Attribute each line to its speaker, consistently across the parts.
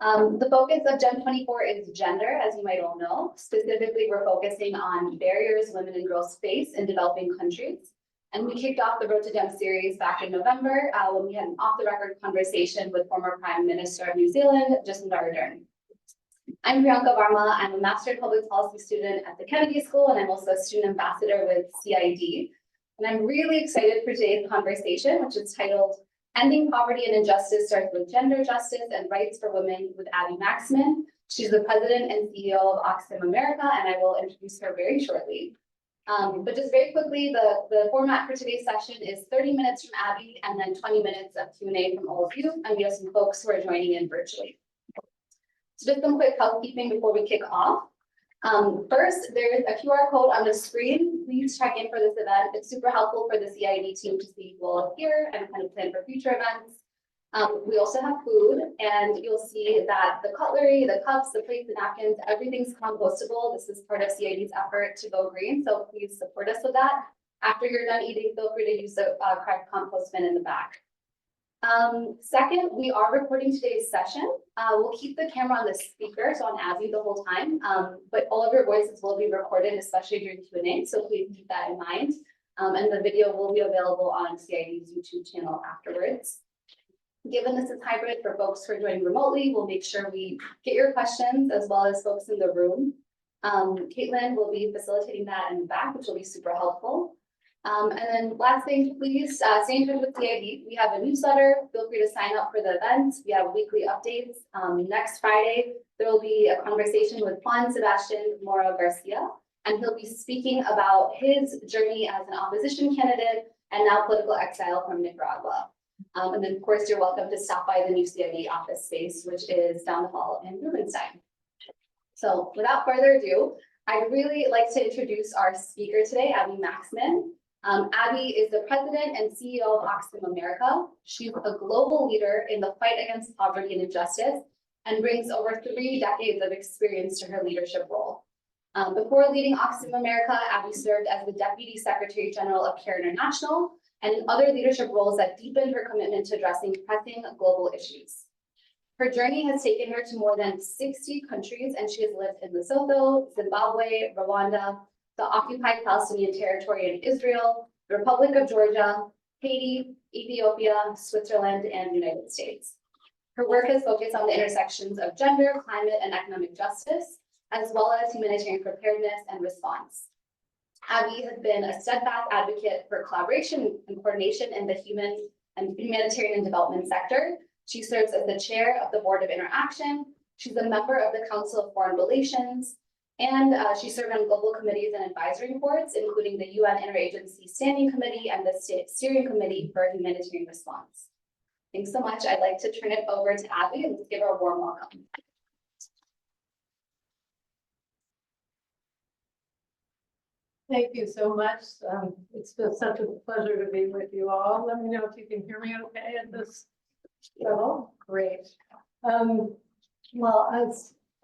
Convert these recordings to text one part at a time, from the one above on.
Speaker 1: The focus of GEM24 is gender, as you might all know. Specifically, we're focusing on barriers women and girls face in developing countries. And we kicked off the Road to GEM series back in November when we had an off-the-record conversation with former Prime Minister of New Zealand, Jacinda Ardern. I'm Priyanka Varma. I'm a Master in Public Policy student at the Kennedy School, and I'm also a student ambassador with CID. And I'm really excited for today's conversation, which is titled Ending Poverty and Injustice Starts with Gender Justice and Rights for Women with Abby Maxman. She's the president and CEO of Oxfam America, and I will introduce her very shortly. But just very quickly, the format for today's session is 30 minutes from Abby and then 20 minutes of Q&A from all of you, and we have some folks who are joining in virtually. So just some quick housekeeping before we kick off. First, there's a QR code on the screen. Please check in for this event. It's super helpful for the CID team to see you all here and kind of plan for future events. We also have food, and you'll see that the cutlery, the cups, the plates, the napkins, everything's compostable. This is part of CID's effort to go green, so please support us with that. After you're done eating, feel free to use the correct compost bin in the back. Second, we are recording today's session. We'll keep the camera on the speaker, so on Abby the whole time, but all of your voices will be recorded, especially during Q&A, so please keep that in mind. And the video will be available on CID's YouTube channel afterwards. Given this is hybrid for folks who are joining remotely, we'll make sure we get your questions as well as folks in the room. Caitlin will be facilitating that in the back, which will be super helpful. And then last thing, please stay in touch with CID. We have a newsletter. Feel free to sign up for the events. We have weekly updates. Next Friday, there will be a conversation with Juan Sebastian Mora Garcia, and he'll be speaking about his journey as an opposition candidate and now political exile from Nicaragua. And then, of course, you're welcome to stop by the new CID office space, which is down the hall in Rubenstein. So without further ado, I'd really like to introduce our speaker today, Abby Maxman. Abby is the president and CEO of Oxfam America. She's a global leader in the fight against poverty and injustice and brings over 3 decades of experience to her leadership role. Before leading Oxfam America, Abby served as the Deputy Secretary General of CARE International and in other leadership roles that deepened her commitment to addressing pressing global issues. Her journey has taken her to more than 60 countries, and she has lived in Lesotho, Zimbabwe, Rwanda, the occupied Palestinian territory in Israel, the Republic of Georgia, Haiti, Ethiopia, Switzerland, and the United States. Her work has focused on the intersections of gender, climate, and economic justice, as well as humanitarian preparedness and response. Abby has been a steadfast advocate for collaboration and coordination in the humanitarian and development sector. She serves as the chair of the Board of Interaction. She's a member of the Council of Foreign Relations, and she served on global committees and advisory boards, including the UN Interagency Standing Committee and the Steering Committee for Humanitarian Response. Thanks so much. I'd like to turn it over to Abby and let's give her a warm welcome.
Speaker 2: Thank you so much. It's been such a pleasure to be with you all. Let me know if you can hear me okay at this level. Great. Well,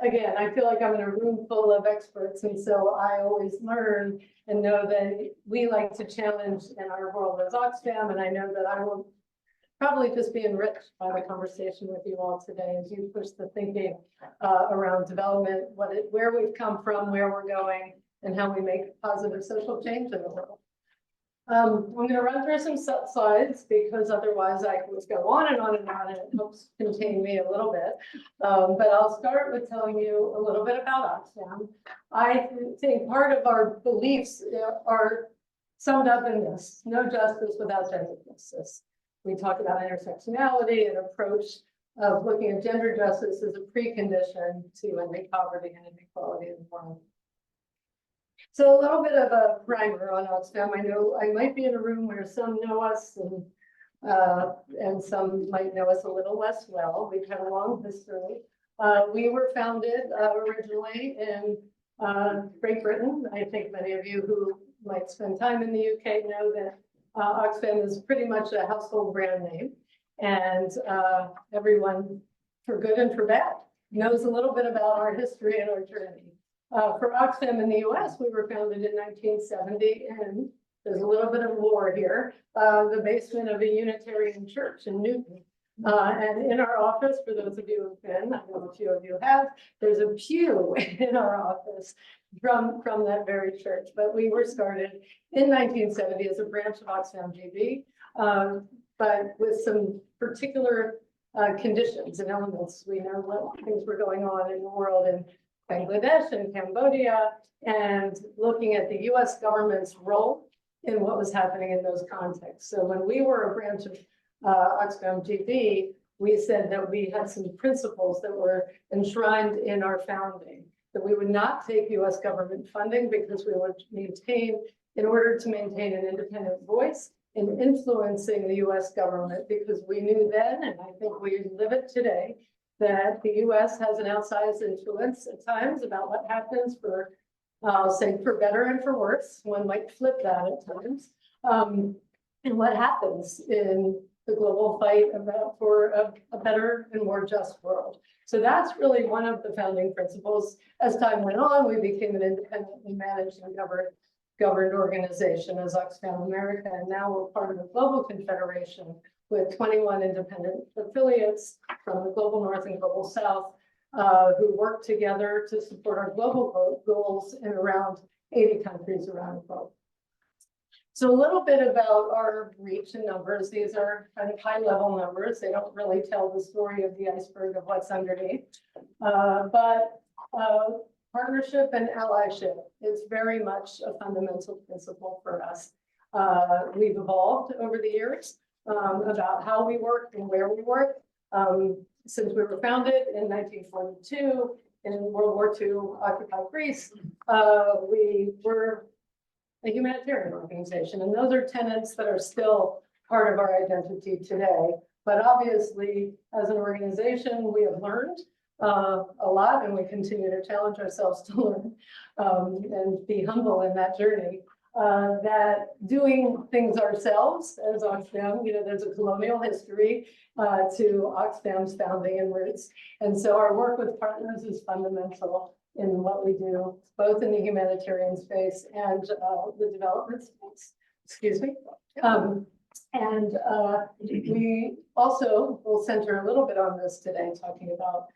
Speaker 2: again, I feel like I'm in a room full of experts, and so I always learn and know that we like to challenge in our world as Oxfam, and I know that I will probably just be enriched by the conversation with you all today as you push the thinking around development, where we've come from, where we're going, and how we make positive social change in the world. I'm going to run through some slides because otherwise I could go on and on and on, and it helps contain me a little bit. But I'll start with telling you a little bit about Oxfam. I think part of our beliefs are summed up in this: no justice without gender justice. We talk about intersectionality and approach of looking at gender justice as a precondition to ending poverty and inequality in the world. So a little bit of a primer on Oxfam. I know I might be in a room where some know us and some might know us a little less well. We've had a long history. We were founded originally in Great Britain. I think many of you who might spend time in the UK know that Oxfam is pretty much a household brand name, and everyone, for good and for bad, knows a little bit about our history and our journey. For Oxfam in the US, we were founded in 1970, and there's a little bit of lore here, the basement of a Unitarian church in Newton. And in our office, for those of you who've been, I know a few of you have, there's a pew in our office from that very church. But we were started in 1970 as a branch of Oxfam GB, but with some particular conditions and elements. We know what things were going on in the world in Bangladesh and Cambodia, and looking at the US government's role in what was happening in those contexts. So when we were a branch of Oxfam GB, we said that we had some principles that were enshrined in our founding, that we would not take US government funding because we would maintain, in order to maintain an independent voice in influencing the US government, because we knew then, and I think we live it today, that the US has an outsized influence at times about what happens for, I'll say, for better and for worse. One might flip that at times. And what happens in the global fight for a better and more just world. So that's really one of the founding principles. As time went on, we became an independently managed and governed organization as Oxfam America, and now we're part of a global confederation with 21 independent affiliates from the global north and global south, who work together to support our global goals in around 80 countries around the globe. So a little bit about our reach and numbers. These are kind of high-level numbers. They don't really tell the story of the iceberg of what's underneath. But partnership and allyship is very much a fundamental principle for us. We've evolved over the years about how we work and where we work. Since we were founded in 1942 in World War II occupied Greece, we were a humanitarian organization, and those are tenets that are still part of our identity today. But obviously, as an organization, we have learned a lot, and we continue to challenge ourselves to learn and be humble in that journey. That doing things ourselves as Oxfam, there's a colonial history to Oxfam's founding and roots. And so our work with partners is fundamental in what we do, both in the humanitarian space and the development space. Excuse me. We also will center a little bit on this today, talking about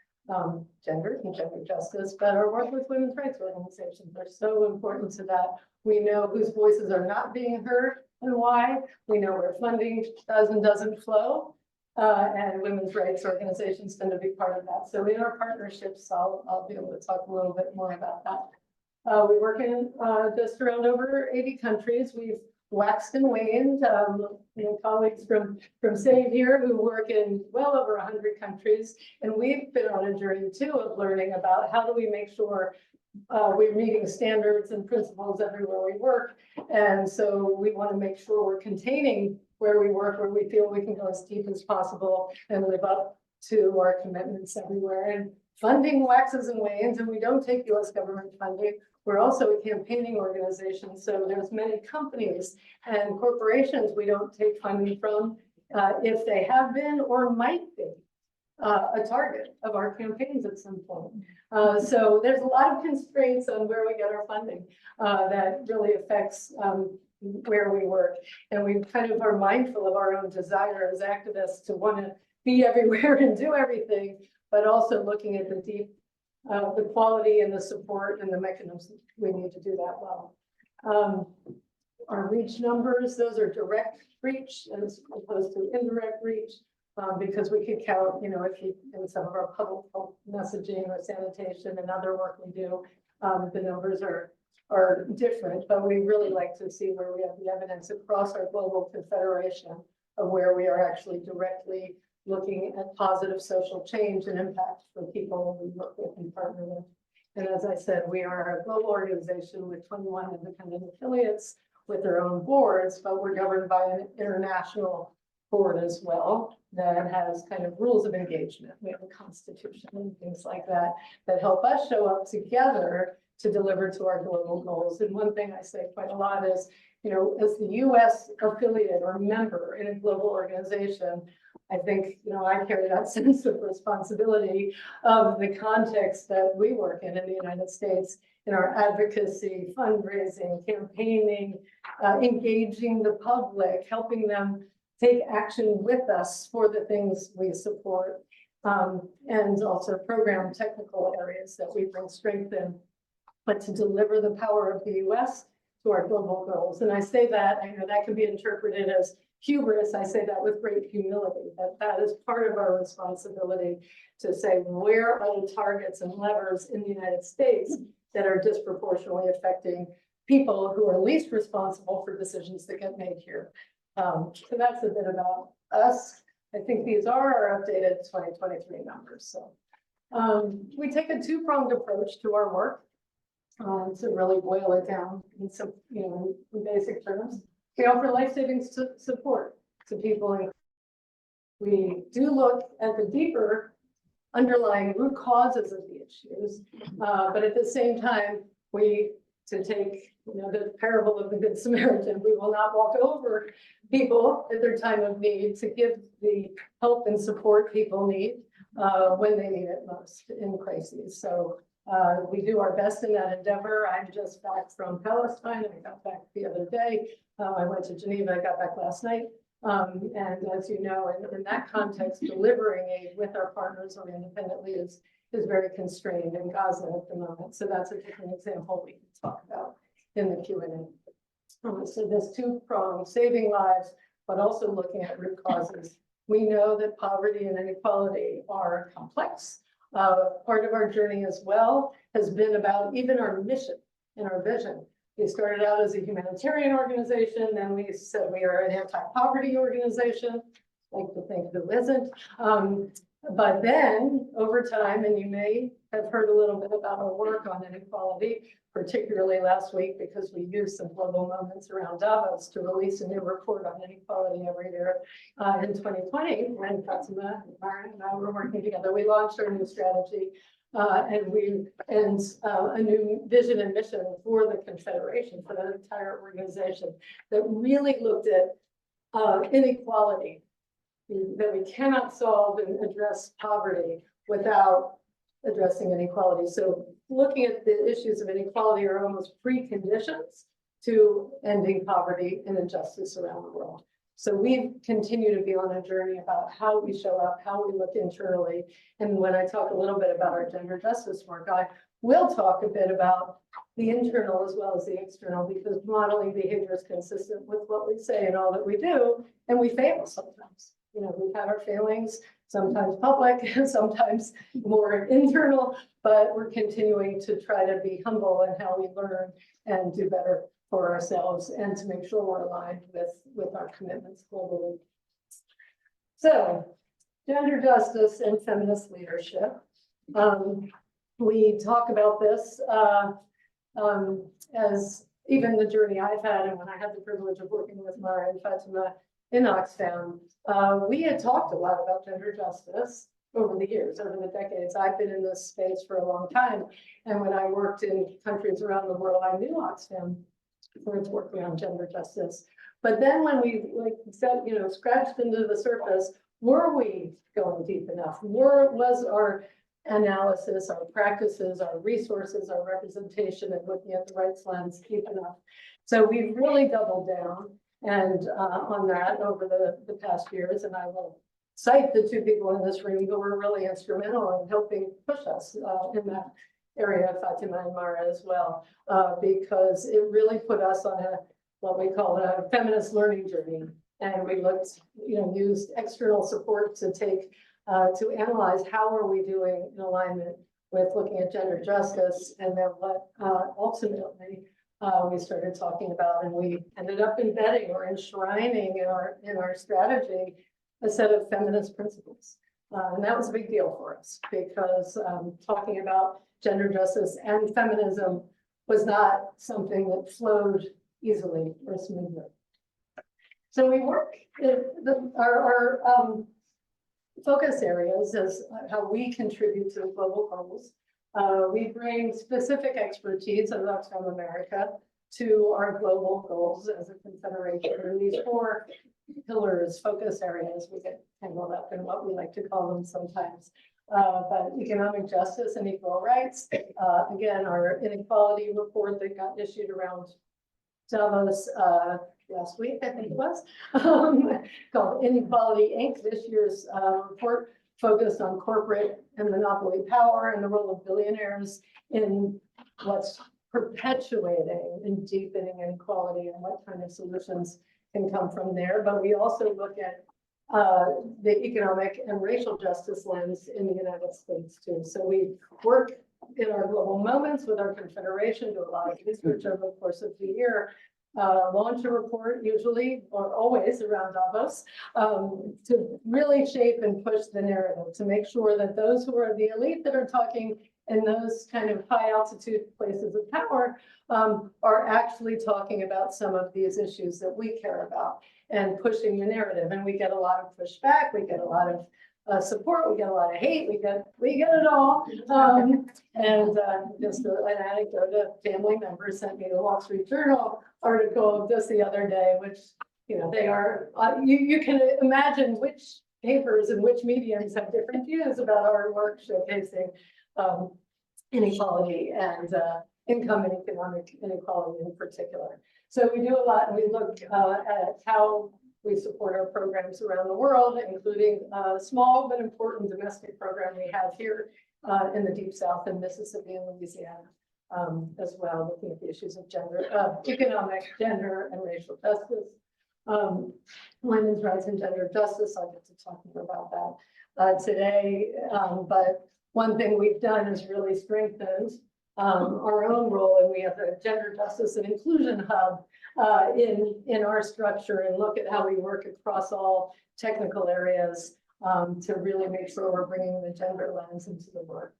Speaker 2: gender and gender justice, but our work with women's rights organizations are so important to that. We know whose voices are not being heard and why. We know where funding does and doesn't flow, and women's rights organizations tend to be part of that. So in our partnerships, I'll be able to talk a little bit more about that. We work in just around over 80 countries. We've waxed and waned. Colleagues from CID here who work in well over 100 countries, and we've been on a journey too of learning about how do we make sure we're meeting standards and principles everywhere we work. And so we want to make sure we're containing where we work, where we feel we can go as deep as possible and live up to our commitments everywhere. And funding waxes and wanes, and we don't take US government funding. We're also a campaigning organization, so there's many companies and corporations we don't take funding from if they have been or might be a target of our campaigns at some point. So there's a lot of constraints on where we get our funding that really affects where we work. And we kind of are mindful of our own desire as activists to want to be everywhere and do everything, but also looking at the deep the quality and the support and the mechanisms we need to do that well. Our reach numbers, those are direct reach as opposed to indirect reach, because we could count, if you, in some of our public health messaging or sanitation and other work we do, the numbers are different, but we really like to see where we have the evidence across our global confederation of where we are actually directly looking at positive social change and impact for people we work with and partner with. And as I said, we are a global organization with 21 independent affiliates with their own boards, but we're governed by an international board as well that has kind of rules of engagement. We have a constitution and things like that that help us show up together to deliver to our global goals. And one thing I say quite a lot is, as the US affiliate or member in a global organization, I think, I carry that sense of responsibility of the context that we work in the United States, in our advocacy, fundraising, campaigning, engaging the public, helping them take action with us for the things we support, and also program technical areas that we bring strength in, but to deliver the power of the US to our global goals. And I say that, I know that can be interpreted as hubris. I say that with great humility, that is part of our responsibility to say, where are the targets and levers in the United States that are disproportionately affecting people who are least responsible for decisions that get made here. So that's a bit about us. I think these are our updated 2023 numbers. So we take a two-pronged approach to our work. To really boil it down in some, in basic terms, we offer life-saving support to people. We do look at the deeper underlying root causes of the issues, but at the same time, to take the parable of the Good Samaritan, we will not walk over people at their time of need to give the help and support people need when they need it most in crises. So we do our best in that endeavor. I'm just back from Palestine. I got back the other day. I went to Geneva. I got back last night. And as you know, in that context, delivering aid with our partners or independently is very constrained in Gaza at the moment. So that's a different example we can talk about in the Q&A. So this two-pronged, saving lives, but also looking at root causes. We know that poverty and inequality are complex. Part of our journey as well has been about even our mission and our vision. We started out as a humanitarian organization, then we said we are an anti-poverty organization, like to think who isn't. But then over time, and you may have heard a little bit about our work on inequality, particularly last week, because we used some global moments around Davos to release a new report on inequality every year. In 2020, when Fatima and Mara and I were working together, we launched our new strategy and a new vision and mission for the Confederation, for the entire organization, that really looked at inequality, that we cannot solve and address poverty without addressing inequality. So looking at the issues of inequality are almost preconditions to ending poverty and injustice around the world. So we continue to be on a journey about how we show up, how we look internally. And when I talk a little bit about our gender justice work, I will talk a bit about the internal as well as the external, because modeling behavior is consistent with what we say and all that we do, and we fail sometimes. We've had our failings, sometimes public, sometimes more internal, but we're continuing to try to be humble in how we learn and do better for ourselves and to make sure we're aligned with our commitments globally. So, gender justice and feminist leadership. We talk about this as even the journey I've had, and when I had the privilege of working with Mara and Fatima in Oxfam, we had talked a lot about gender justice over the years, over the decades. I've been in this space for a long time. And when I worked in countries around the world, I knew Oxfam for its work around gender justice. But then when we scratched into the surface, were we going deep enough? Was our analysis, our practices, our resources, our representation, and looking at the rights lens deep enough? So we've really doubled down and on that over the past years, and I will cite the two people in this room who were really instrumental in helping push us in that area, Fatima and Mara as well, because it really put us on what we call a feminist learning journey, and we looked, used external support to to analyze how are we doing in alignment with looking at gender justice, and then what ultimately we started talking about, and we ended up embedding or enshrining in our strategy a set of feminist principles. And that was a big deal for us because talking about gender justice and feminism was not something that flowed easily or smoothly. So we work, our focus areas is how we contribute to global goals. We bring specific expertise of Oxfam America to our global goals as a confederation. And these four pillars, focus areas, we get tangled up in what we like to call them sometimes. But economic justice and equal rights. Again, our inequality report that got issued around Davos last week, I think it was, called Inequality Inc. This year's report focused on corporate and monopoly power and the role of billionaires in what's perpetuating and deepening inequality and what kind of solutions can come from there. But we also look at the economic and racial justice lens in the United States too. So we work in our global moments with our confederation, do a lot of research over the course of the year, launch a report usually or always around Davos to really shape and push the narrative, to make sure that those who are the elite that are talking in those kind of high altitude places of power are actually talking about some of these issues that we care about and pushing the narrative. And we get a lot of pushback, we get a lot of support, we get a lot of hate, we get it all. Just an anecdote, a family member sent me the Wall Street Journal article just the other day, which, you know, they are, you can imagine which papers and which mediums have different views about our work showcasing inequality and income and economic inequality in particular. So we do a lot, and we look at how we support our programs around the world, including a small but important domestic program we have here in the Deep South in Mississippi and Louisiana as well, looking at the issues of gender, economic, gender, and racial justice, women's rights and gender justice. I'll get to talk more about that today. But one thing we've done is really strengthened our own role, and we have a gender justice and inclusion hub in our structure, and look at how we work across all technical areas to really make sure we're bringing the gender lens into the work.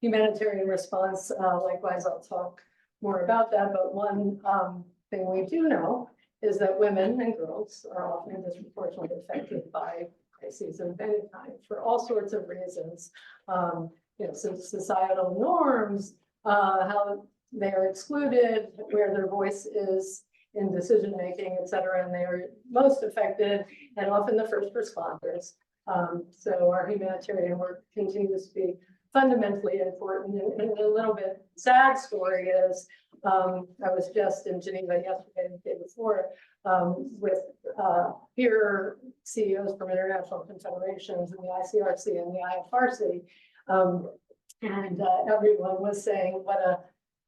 Speaker 2: Humanitarian response, likewise, I'll talk more about that, but one thing we do know is that women and girls are often disproportionately affected by crises of any kind for all sorts of reasons. You know, so societal norms, how they are excluded, where their voice is in decision making, et cetera, and they are most affected and often the first responders. So our humanitarian work continues to be fundamentally important. And a little bit sad story is I was just in Geneva yesterday and the day before with peer CEOs from international confederations and the ICRC and the IFRC. And everyone was saying what a,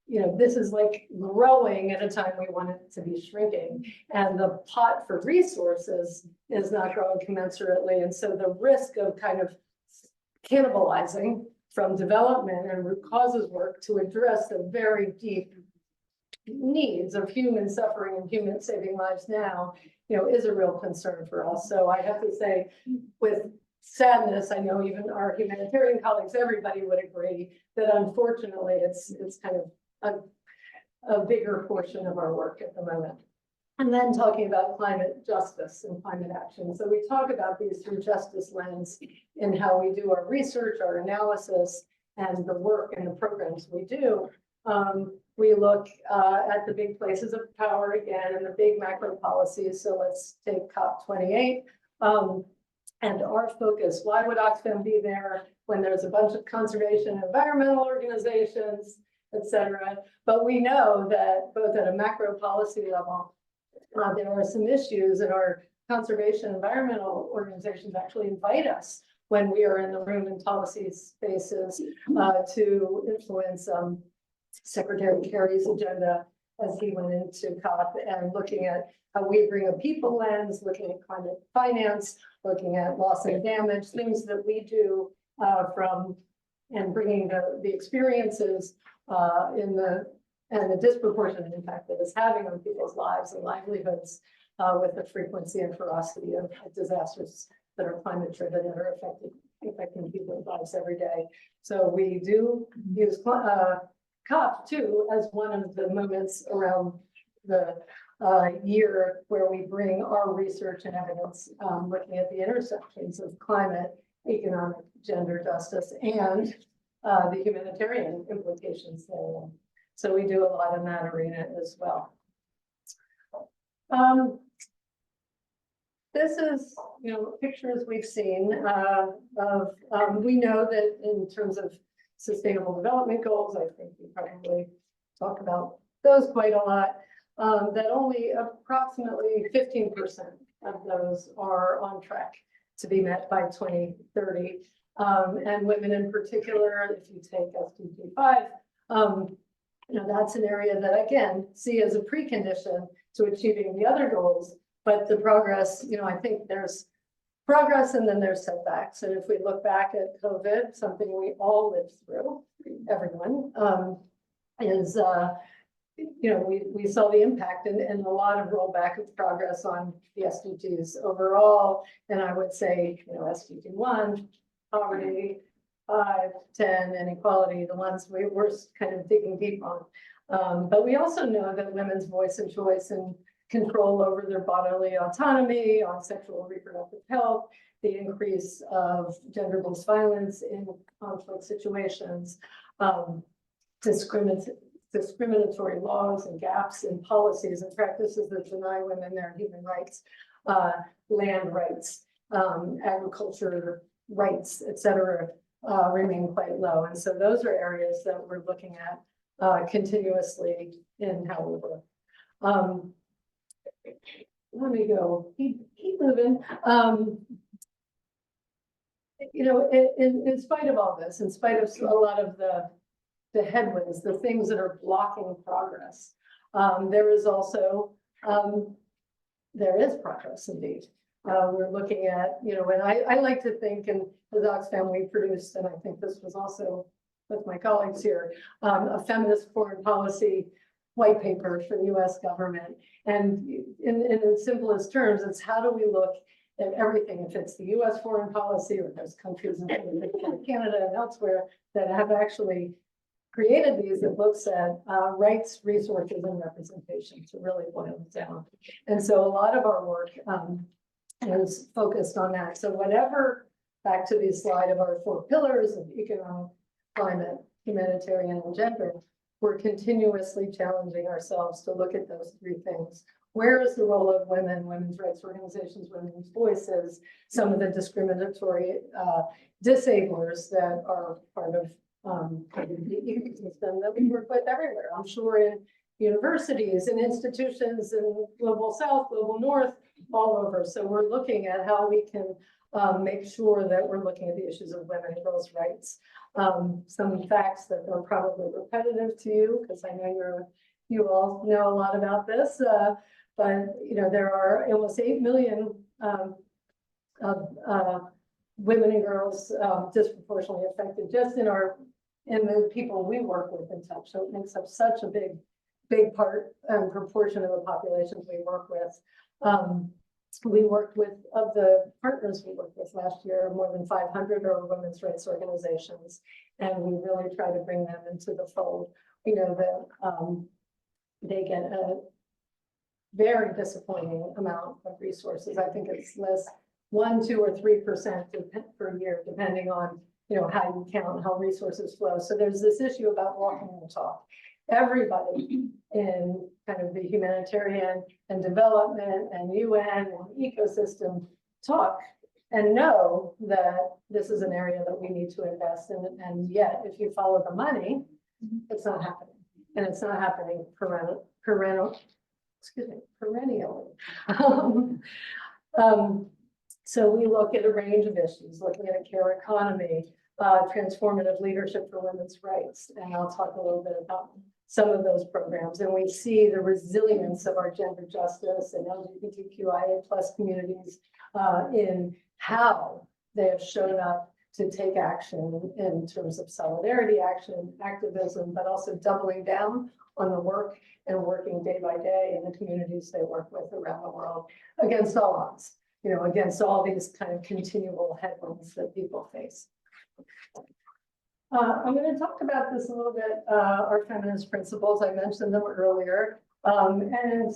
Speaker 2: you know, this is like growing at a time we want it to be shrinking. And the pot for resources is not growing commensurately. And so the risk of kind of cannibalizing from development and root causes work to address the very deep needs of human suffering and human saving lives now, you know, is a real concern for us. So I have to say, with sadness, I know even our humanitarian colleagues, everybody would agree that unfortunately it's kind of a bigger portion of our work at the moment. And then talking about climate justice and climate action. So we talk about these through justice lens in how we do our research, our analysis, and the work and the programs we do. We look at the big places of power again and the big macro policies. So let's take COP28 and our focus. Why would Oxfam be there when there's a bunch of conservation and environmental organizations, et cetera? But we know that both at a macro policy level, there are some issues, and our conservation environmental organizations actually invite us when we are in the room in policy spaces to influence Secretary Kerry's agenda as he went into COP, and looking at how we bring a people lens, looking at climate finance, looking at loss and damage, things that we do from, and bringing the experiences and the disproportionate impact that it's having on people's lives and livelihoods with the frequency and ferocity of disasters that are climate driven and are affecting people's lives every day. So we do use COP too as one of the moments around the year where we bring our research and evidence looking at the intersections of climate, economic, gender justice, and the humanitarian implications there. So we do a lot in that arena as well. This is, you know, pictures we've seen of, we know that in terms of sustainable development goals, I think we probably talk about those quite a lot. that only approximately 15% of those are on track to be met by 2030. And women in particular, if you take SDG 5, that's an area that, again, see as a precondition to achieving the other goals. But the progress, I think there's progress and then there's setbacks. And if we look back at COVID, something we all lived through, everyone, is, we saw the impact and a lot of rollback of progress on the SDGs overall. And I would say, SDG 1, poverty, 5, 10, inequality, the ones we were kind of digging deep on. But we also know that women's voice and choice and control over their bodily autonomy, on sexual and reproductive health, the increase of gender-based violence in conflict situations, discriminatory laws and gaps in policies and practices that deny women their human rights, land rights, agriculture rights, et cetera, remain quite low. And so those are areas that we're looking at continuously in how we work. Let me go, keep moving. In spite of all this, in spite of a lot of the headwinds, the things that are blocking progress, there is also, there is progress indeed. We're looking at, and I like to think, and as Oxfam we produced, and I think this was also with my colleagues here, a feminist foreign policy white paper for the US government. And in the simplest terms, it's how do we look at everything, if it's the US foreign policy or there's countries in Canada and elsewhere that have actually created these, that looks at rights, resources, and representation to really boil it down. And so a lot of our work is focused on that. So whatever, back to the slide of our 4 pillars of economic, climate, humanitarian, and gender, we're continuously challenging ourselves to look at those 3 things. Where is the role of women, women's rights organizations, women's voices, some of the discriminatory disablers that are part of the ecosystem that we work with everywhere? I'm sure in universities and institutions in global south, global north, all over. So we're looking at how we can make sure that we're looking at the issues of women and girls' rights. Some facts that are probably repetitive to you, because I know you all know a lot about this, but there are almost 8 million women and girls disproportionately affected just in the people we work with in touch. So it makes up such a big part and proportion of the populations we work with. We worked with, of the partners we worked with last year, more than 500 are women's rights organizations, and we really try to bring them into the fold. We know that they get a very disappointing amount of resources. I think it's less 1, 2, or 3% per year, depending on how you count, how resources flow. So there's this issue about walking the talk. Everybody in kind of the humanitarian and development and UN and ecosystem talk and know that this is an area that we need to invest in. And yet, if you follow the money, it's not happening. And it's not happening perennially. So we look at a range of issues, looking at a care economy, transformative leadership for women's rights. And I'll talk a little bit about some of those programs. And we see the resilience of our gender justice and LGBTQIA+ communities in how they have shown up to take action in terms of solidarity action, activism, but also doubling down on the work and working day by day in the communities they work with around the world against all odds, against all these kind of continual headwinds that people face. I'm going to talk about this a little bit, our feminist principles. I mentioned them earlier. And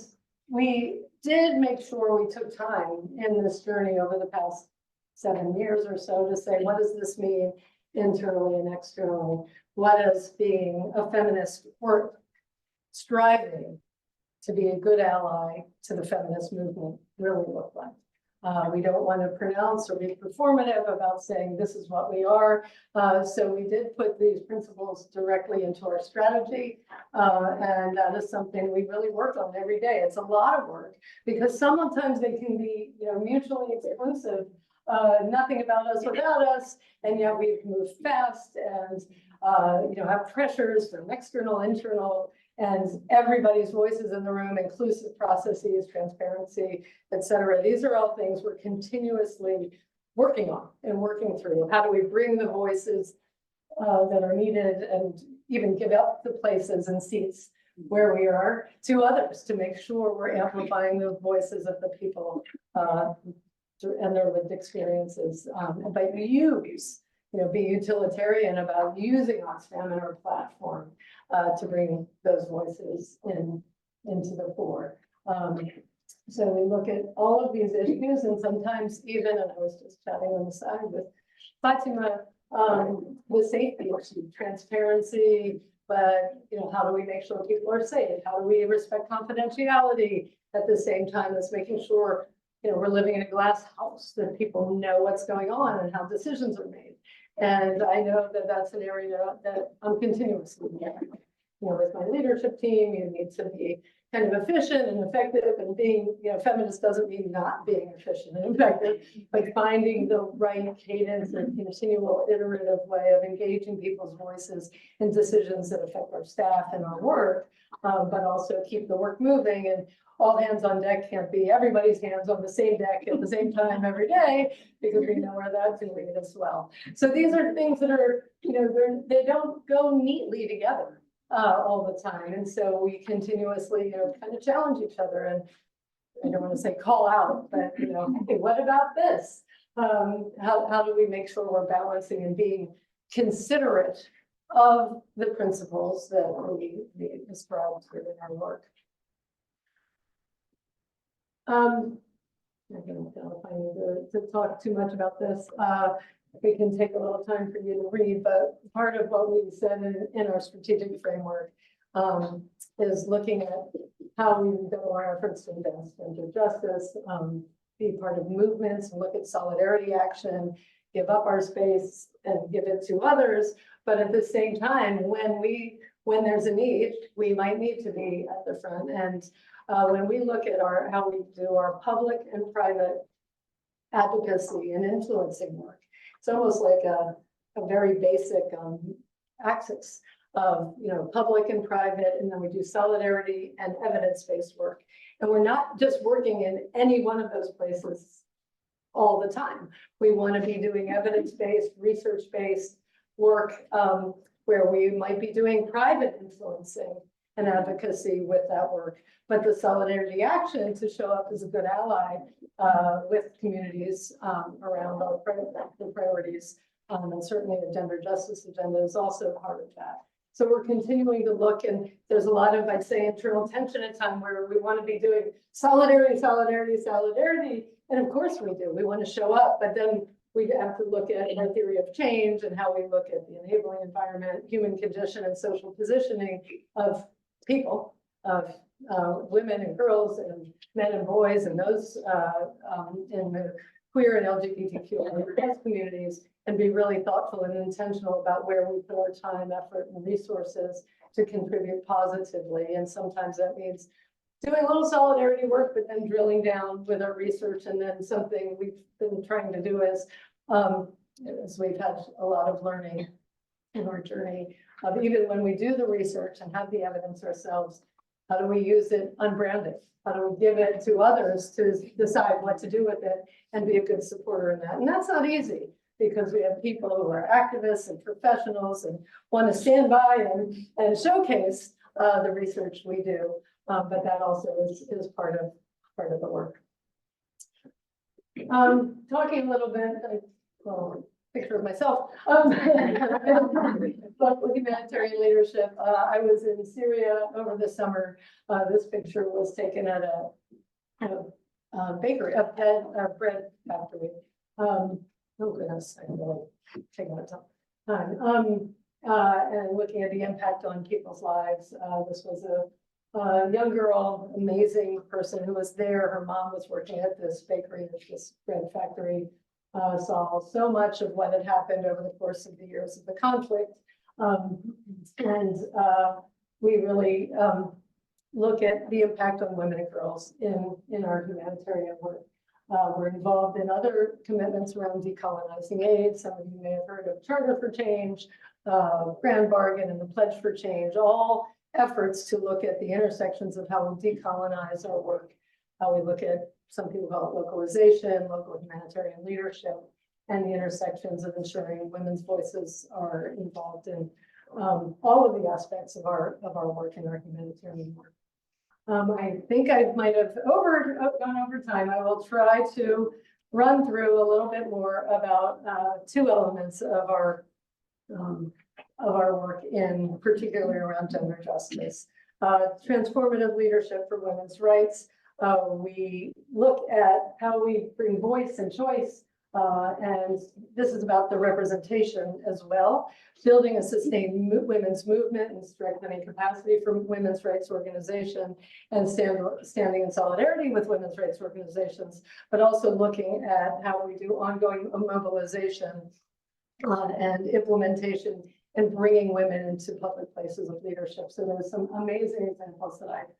Speaker 2: we did make sure we took time in this journey over the past 7 years or so to say, what does this mean internally and externally? What does being a feminist or striving to be a good ally to the feminist movement really look like? We don't want to pronounce or be performative about saying this is what we are. So we did put these principles directly into our strategy. And that is something we really work on every day. It's a lot of work because sometimes they can be, mutually exclusive. Nothing about us without us, and yet we've moved fast and, have pressures from external, internal, and everybody's voices in the room, inclusive processes, transparency, et cetera. These are all things we're continuously working on and working through. How do we bring the voices that are needed and even give up the places and seats where we are to others to make sure we're amplifying the voices of the people and their lived experiences. But be utilitarian about using Oxfam and our platform to bring those voices into the fore. So we look at all of these issues, and sometimes even, and I was just chatting on the side with Fatima, with safety issues, transparency, but how do we make sure people are safe? How do we respect confidentiality at the same time as making sure we're living in a glass house, that people know what's going on and how decisions are made. And I know that that's an area that I'm continuously working. With my leadership team, you need to be kind of efficient and effective, and being, feminist doesn't mean not being efficient and effective, but finding the right cadence and continual iterative way of engaging people's voices in decisions that affect our staff and our work, but also keep the work moving. And all hands on deck can't be everybody's hands on the same deck at the same time every day, because we know where that's doing as well. So these are things that are, they don't go neatly together all the time. And so we continuously, kind of challenge each other, and I don't want to say call out, but, hey, what about this? How do we make sure we're balancing and being considerate of the principles that we described within our work? I'm going to know if I need to talk too much about this. We can take a little time for you to read, but part of what we said in our strategic framework is looking at how we go our efforts to advance gender justice, be part of movements, and look at solidarity action, give up our space and give it to others. But at the same time, when there's a need, we might need to be at the front. And when we look at how we do our public and private advocacy and influencing work, it's almost like a very basic axis of public and private, and then we do solidarity and evidence-based work. And we're not just working in any one of those places all the time. We want to be doing evidence-based, research-based work where we might be doing private influencing and advocacy with that work, but the solidarity action to show up as a good ally with communities around our priorities, and certainly the gender justice agenda is also part of that. So we're continuing to look, and there's a lot of, I'd say, internal tension at time where we want to be doing solidarity, and of course we do. We want to show up, but then we have to look at our theory of change and how we look at the enabling environment, human condition, and social positioning of people, of women and girls and men and boys, and those in the queer and LGBTQ communities, and be really thoughtful and intentional about where we put our time, effort, and resources to contribute positively. And sometimes that means doing a little solidarity work, but then drilling down with our research. And then something we've been trying to do is, as we've had a lot of learning in our journey, of even when we do the research and have the evidence ourselves, how do we use it unbranded? How do we give it to others to decide what to do with it and be a good supporter in that? And that's not easy, because we have people who are activists and professionals and want to stand by and showcase the research we do. But that also is part of the work. Talking a little bit, picture of myself, but humanitarian leadership. I was in Syria over the summer. This picture was taken at a bakery, a bread factory. Oh goodness, I'm really taking my time. And looking at the impact on people's lives. This was young girl, amazing person who was there. Her mom was working at this bakery, at this bread factory, saw so much of what had happened over the course of the years of the conflict. We really look at the impact on women and girls in our humanitarian work. We're involved in other commitments around decolonizing aid. Some of you may have heard of Charter for Change, Grand Bargain, and the Pledge for Change, all efforts to look at the intersections of how we decolonize our work, how we look at, some people call it localization, local humanitarian leadership, and the intersections of ensuring women's voices are involved in all of the aspects of our work and our humanitarian work. I think I might have gone over time. I will try to run through a little bit more about two elements of our work, in particularly around gender justice. Transformative leadership for women's rights. We look at how we bring voice and choice, and this is about the representation as well, building a sustained women's movement and strengthening capacity for women's rights organization, and standing in solidarity with women's rights organizations, but also looking at how we do ongoing mobilization and implementation and bringing women into public places of leadership. So there's some amazing examples that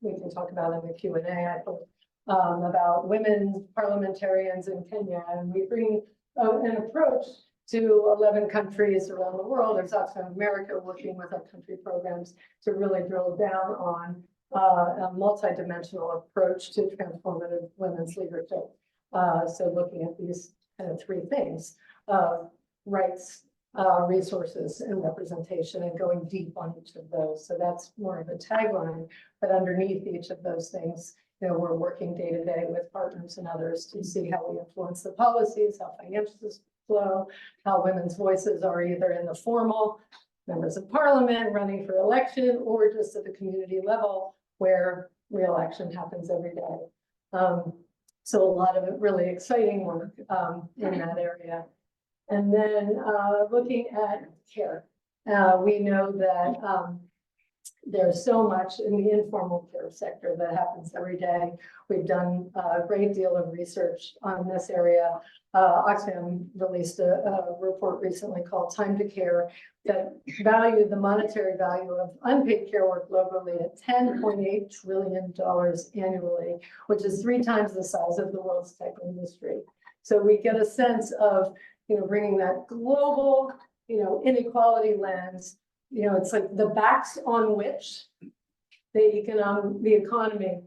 Speaker 2: we can talk about in the Q&A, I hope, about women parliamentarians in Kenya. And we bring an approach to 11 countries around the world. There's Oxfam America working with our country programs to really drill down on a multidimensional approach to transformative women's leadership. So looking at these kind of three things, rights, resources, and representation, and going deep on each of those. So that's more of a tagline, but underneath each of those things, we're working day to day with partners and others to see how we influence the policies, how finances flow, how women's voices are either in the formal members of parliament running for election, or just at the community level where real action happens every day. So a lot of really exciting work in that area. And then looking at care, we know that there's so much in the informal care sector that happens every day. We've done a great deal of research on this area. Oxfam released a report recently called Time to Care that valued the monetary value of unpaid care work globally at $10.8 trillion annually, which is 3 times the size of the world's tech industry. So we get a sense of bringing that global, inequality lens. It's like the backs on which the economy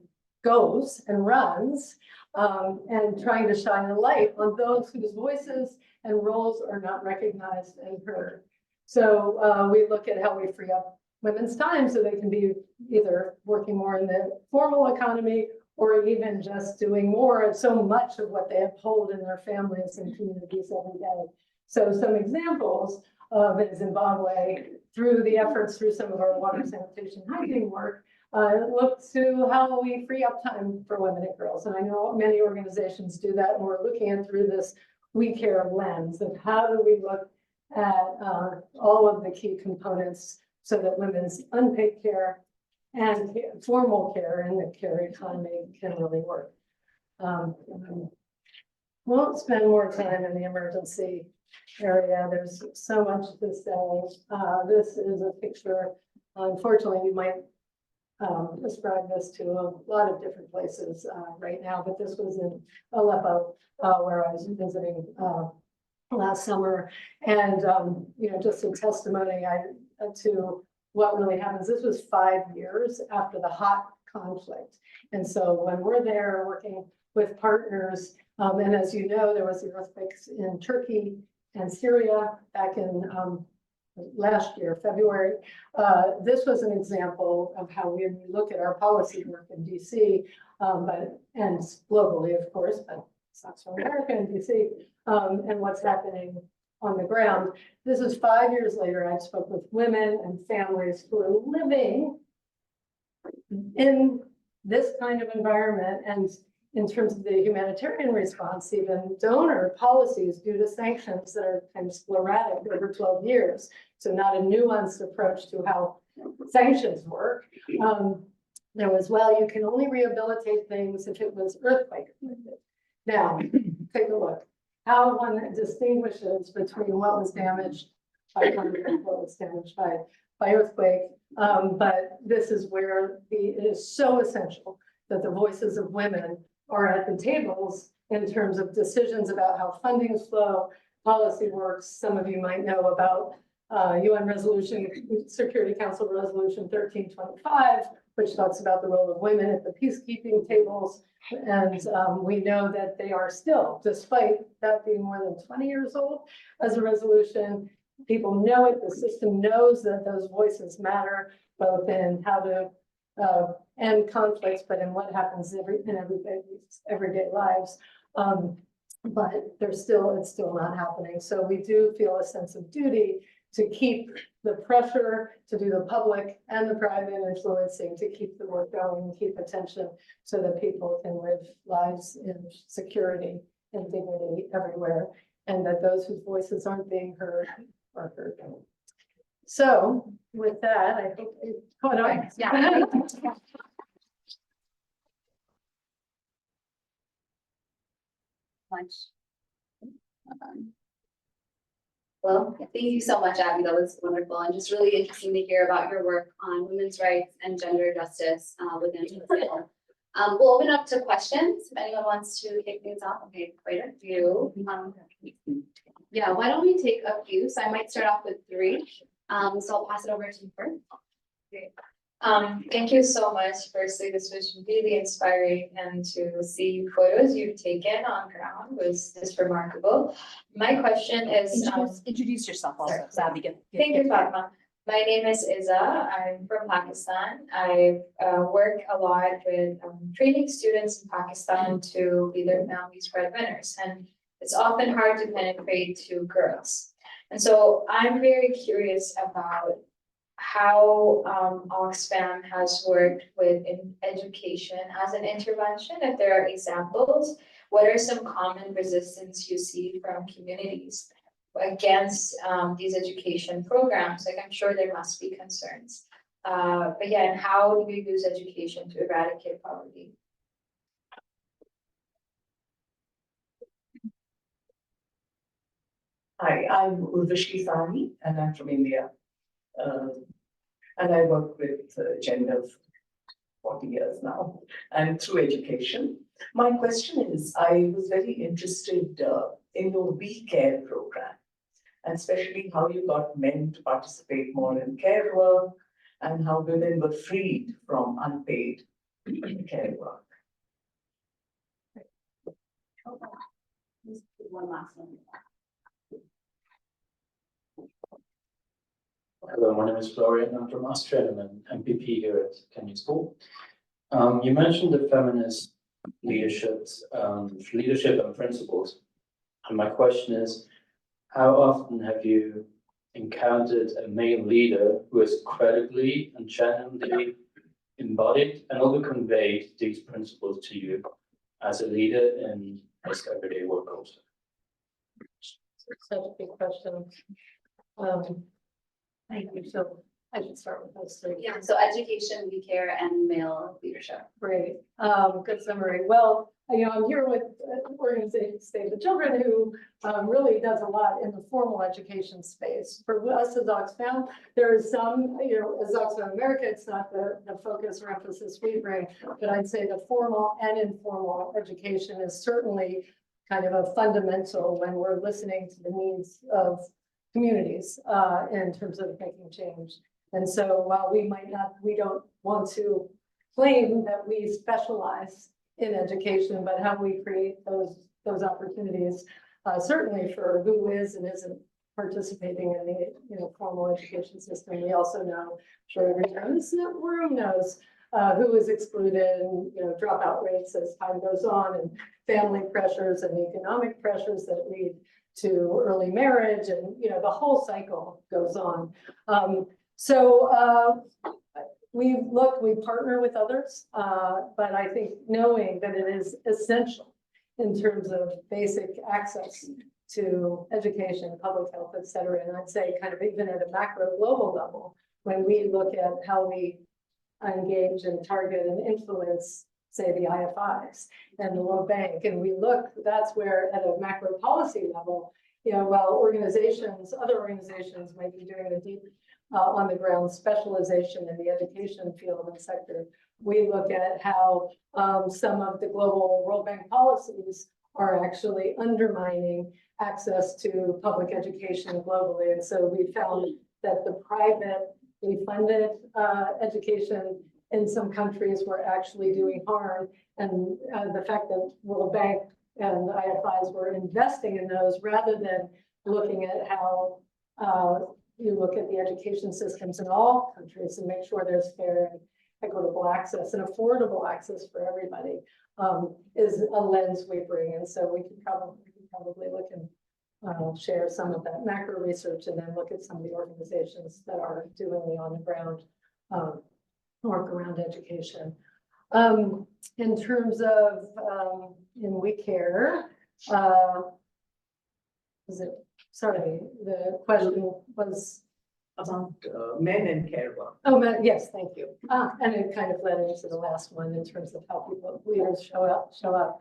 Speaker 2: goes and runs, and trying to shine a light on those whose voices and roles are not recognized and heard. So we look at how we free up women's time so they can be either working more in the formal economy, or even just doing more of so much of what they uphold in their families and communities every day. So some examples of in Zimbabwe, through the efforts through some of our water sanitation hygiene work, look to how we free up time for women and girls. And I know many organizations do that, and we're looking at through this We Care lens of how do we look at all of the key components so that women's unpaid care and formal care in the care economy can really work. Won't spend more time in the emergency area. There's so much to say. This is a picture. Unfortunately, you might describe this to a lot of different places right now, but this was in Aleppo, where I was visiting last summer. And, just a testimony to what really happens. This was 5 years after the hot conflict. And so when we're there working with partners, and as you know, there was the earthquakes in Turkey and Syria back in last year, February. This was an example of how we look at our policy work in DC, and globally, of course, but it's not so America and DC, and what's happening on the ground. This is 5 years later. I spoke with women and families who are living in this kind of environment, and in terms of the humanitarian response, even donor policies due to sanctions that are kind of sporadic over 12 years. So not a nuanced approach to how sanctions work. There was, well, you can only rehabilitate things if it was earthquake related. Now, take a look. How one distinguishes between what was damaged by thunder and what was damaged by earthquake. But this is where it is so essential that the voices of women are at the tables in terms of decisions about how fundings flow, policy works. Some of you might know about UN Resolution, Security Council Resolution 1325, which talks about the role of women at the peacekeeping tables. And we know that they are still, despite that being more than 20 years old as a resolution, people know it, the system knows that those voices matter, both in how to end conflicts, but in what happens in everyday lives. But it's still not happening. So we do feel a sense of duty to keep the pressure, to do the public and the private influencing, to keep the work going and keep attention so that people can live lives in security and dignity everywhere, and that those whose voices aren't being heard are heard. So with that, I hope it caught on.
Speaker 1: Yeah. Much. Well, thank you so much, Abby. That was wonderful and just really interesting to hear about your work on women's rights and gender justice within the field. We'll open up to questions if anyone wants to kick things off. Okay, quite a few. Yeah, why don't we take a few? So I might start off with 3. So I'll pass it over to you first.
Speaker 3: Great. Thank you so much. Firstly, this was really inspiring, and to see photos you've taken on ground was just remarkable. My question is,
Speaker 4: Introduce yourself also, so that'd be good.
Speaker 3: thank you, Fatma. My name is Iza. I'm from Pakistan. I work a lot with training students in Pakistan to be their families' breadwinners, and it's often hard to penetrate to girls. And so I'm very curious about how Oxfam has worked with education as an intervention. If there are examples, what are some common resistance you see from communities against these education programs? Like, I'm sure there must be concerns. But yeah, and how do you use education to eradicate poverty?
Speaker 5: Hi, I'm Urvashi Sani, and I'm from India. And I work with gender for 40 years now, and through education. My question is, I was very interested in your We Care program, and especially how you got men to participate more in care work, and how women were freed from unpaid care work.
Speaker 1: One last one.
Speaker 6: Hello, my name is Florian. I'm from Austria. I'm an MPP here at Kenya School. You mentioned the feminist leadership and principles. And my question is, how often have you encountered a male leader who has credibly and genuinely embodied and also conveyed these principles to you as a leader in his everyday work also?
Speaker 2: Such a big question. Thank you. So I should start with those 3.
Speaker 1: Yeah, so education, We Care, and male leadership.
Speaker 2: Great. Good summary. Well, I'm here with an organization, Save the Children, who really does a lot in the formal education space. For us as Oxfam, there is some, as Oxfam America, it's not the focus or emphasis we bring, but I'd say the formal and informal education is certainly kind of a fundamental when we're listening to the needs of communities in terms of making change. And so while we don't want to claim that we specialize in education, but how we create those opportunities, certainly for who is and isn't participating in the formal education system. We also know, sure, everyone in this room knows who is excluded, and dropout rates as time goes on, and family pressures and economic pressures that lead to early marriage, and the whole cycle goes on. We partner with others, but I think knowing that it is essential in terms of basic access to education, public health, et cetera. And I'd say kind of even at a macro global level, when we look at how we engage and target and influence, say, the IFIs and the World Bank, and we look, that's where at a macro policy level, while other organizations might be doing a deep on the ground specialization in the education field and sector, we look at how some of the global World Bank policies are actually undermining access to public education globally. And so we found that the privately funded education in some countries were actually doing harm. And the fact that World Bank and the IFIs were investing in those rather than looking at how you look at the education systems in all countries and make sure there's fair and equitable access and affordable access for everybody is a lens we bring. And so we can probably look and share some of that macro research and then look at some of the organizations that are doing the on the ground work around education. In terms of in We Care, the question was
Speaker 5: About men and care work.
Speaker 2: oh, yes, thank you. And it kind of led into the last one in terms of how leaders show up.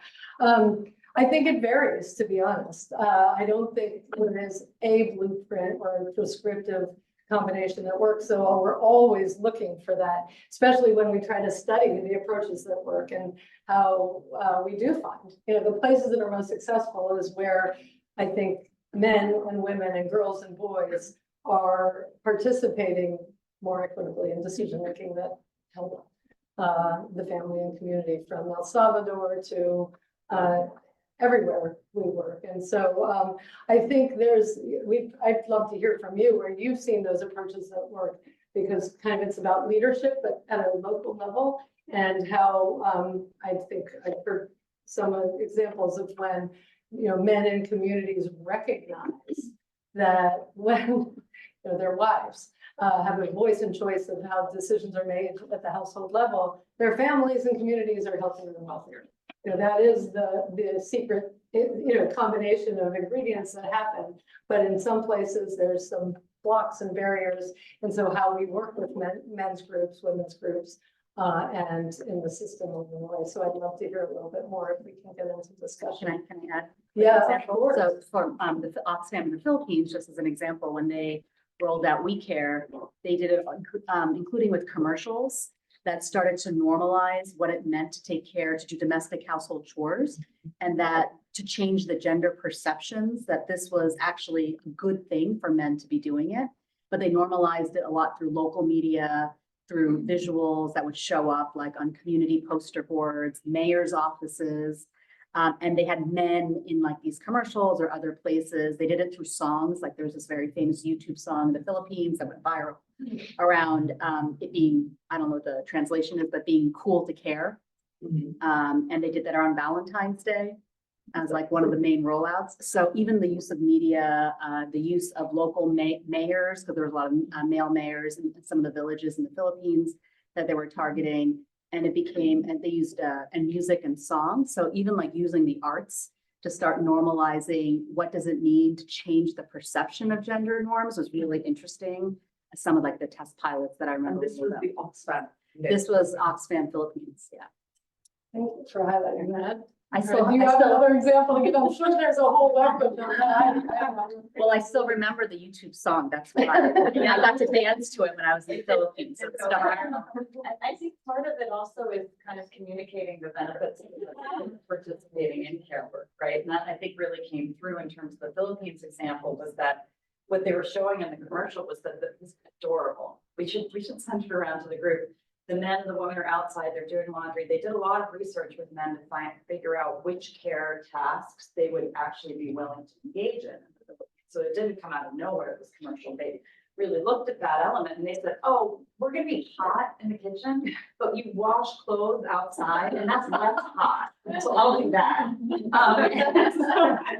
Speaker 2: I think it varies, to be honest. I don't think there is a blueprint or a prescriptive combination that works. So we're always looking for that, especially when we try to study the approaches that work and how we do find, the places that are most successful is where I think men and women and girls and boys are participating more equitably in decision-making that help the family and community from El Salvador to everywhere we work. And so I think I'd love to hear from you where you've seen those approaches that work, because kind of it's about leadership, but at a local level, and how I think I've heard some examples of when, men in communities recognize that when their wives have a voice and choice of how decisions are made at the household level, their families and communities are healthier and wealthier. That is the secret, combination of ingredients that happen. But in some places, there's some blocks and barriers. And so how we work with men's groups, women's groups, and in the system along the way. So I'd love to hear a little bit more if we can get into discussion.
Speaker 4: Can I add?
Speaker 2: Yeah, of
Speaker 4: Example?
Speaker 2: course.
Speaker 4: So for the Oxfam in the Philippines, just as an example, when they rolled out We Care, they did it including with commercials that started to normalize what it meant to take care, to do domestic household chores, and that to change the gender perceptions that this was actually a good thing for men to be doing it. But they normalized it a lot through local media, through visuals that would show up like on community poster boards, mayor's offices. And they had men in like these commercials or other places. They did it through songs. Like there's this very famous YouTube song in the Philippines that went viral around it being, I don't know what the translation is, but being cool to care. And they did that around Valentine's Day as like one of the main rollouts. So even the use of media, the use of local mayors, because there was a lot of male mayors in some of the villages in the Philippines that they were targeting. And it became, and they used and music and song. So even like using the arts to start normalizing what does it mean to change the perception of gender norms was really interesting. Some of like the test pilots that I remember.
Speaker 5: And this was the Oxfam.
Speaker 4: This was Oxfam Philippines, yeah.
Speaker 2: Thank you for highlighting that.
Speaker 4: I still,
Speaker 2: Do you have another example? I'm sure there's a whole web of them.
Speaker 4: well, I still remember the YouTube song. That's why I got to dance to it when I was in the Philippines. So it's stuck.
Speaker 7: I think part of it also is kind of communicating the benefits of participating in care work, right? And that I think really came through in terms of the Philippines example, was that what they were showing in the commercial was that this is adorable. We should send it around to the group. The men and the women are outside, they're doing laundry. They did a lot of research with men to figure out which care tasks they would actually be willing to engage in. So it didn't come out of nowhere, this commercial. They really looked at that element and they said, oh, we're gonna be hot in the kitchen, but you wash clothes outside and that's less hot. So I'll do that.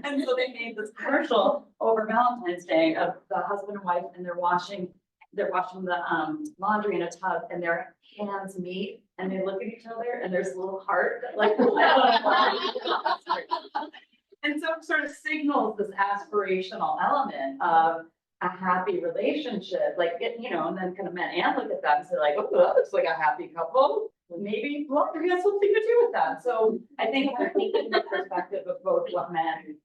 Speaker 7: And so they made this commercial over Valentine's Day of the husband and wife, and they're washing the laundry in a tub, and their hands meet and they look at each other and there's a little heart that like and so it sort of signals this aspirational element of a happy relationship, like, and then kind of men and look at that and say like, oh, that looks like a happy couple. Maybe laundry has something to do with that. So I think we're taking the perspective of both what men